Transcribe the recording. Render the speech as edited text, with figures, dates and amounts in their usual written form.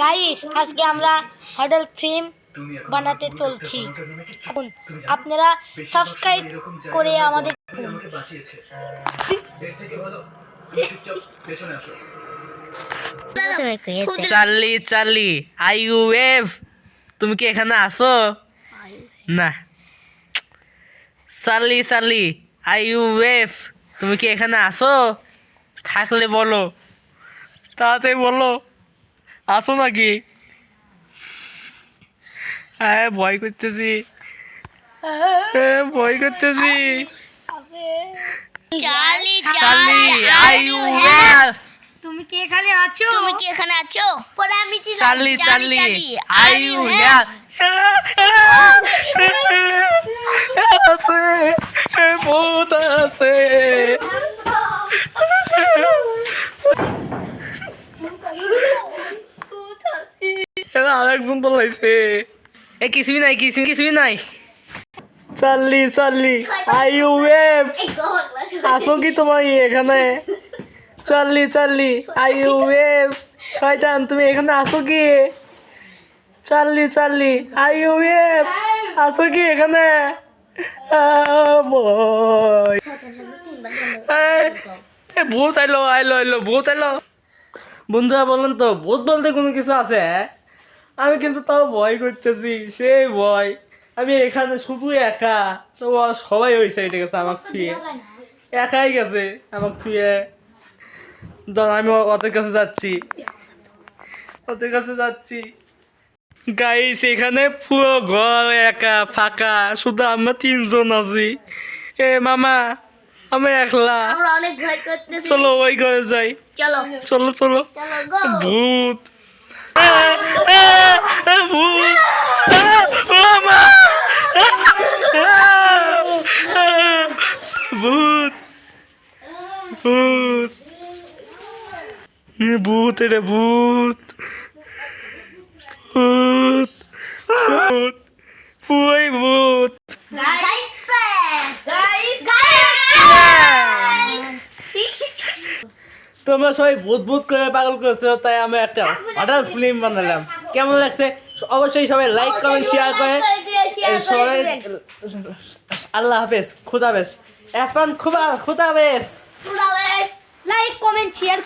Guys আজকে আমরা হডল film বানাতে চলছি। এখন আপনারা সাবস্ক্রাইব করে আমাদের চার্লি চার্লি আইইউএফ তুমি কি এখানে আসো? না। চার্লি চার্লি আইইউএফ তুমি কি এখানে আসো? থাকলে বলো, তাড়াতাড়ি বলো, আসো নাকি? হ্যাঁ ভয় করতেছি, ভয় করতেছি। চার্লি চার্লি আইইউএফ তুমি কি এখানে আছো? তুমি কি এখানে আছো? পরে আমি চার্লি চার্লি আইইউএফ আছে, ভূত আছে। আরেকজন বলাইছে এ কিছুই নাই, কিছুই নাই। চার্লি চার্লি আইইউএফ আসো কি তোমার এখানে? চার্লি চার্লি আইইউএফ শয়তান তুমি এখানে আসো কি? চার্লি চার্লি আইইউএফ আসো কি এখানে? ভয়, ভূত আইলো আইলো আইলো, ভূত আইলো। বন্ধুরা বলেন তো ভূত বলতে কোনো কিছু আছে? আমি কিন্তু তাও ভয় করতেছি, সেই ভয়। আমি এখানে শুধু একা, তো সবাই ওই সাইডে গেছে আমার থুয়ে, একাই গেছে আমার থুয়ে। আমি ওদের কাছে যাচ্ছি, গাইস এখানে পুরো ঘর একা ফাঁকা, শুধু আমরা তিনজন আছি। এ মামা আমি একলা, আমরা অনেক ভয় করতেছি। চলো ওই ঘরে যাই, চলো চলো চলো। চলো গো। ভূত, ভূত, মামা, ভূত, ভূত, ভূত, এটা ভূত, ভূত, ভূত, পুরোই ভূত। তোমরা সবাই ভূত ভূত করে পাগল করেছো, তাই আমি একটা হঠাৎ ফিল্ম বানালাম। কেমন লাগছে অবশ্যই সবাই লাইক কমেন্ট শেয়ার করে সবাই। আল্লাহ হাফেজ, খুদা হাফেজ, এখন খুদা হাফেজ। Like comment share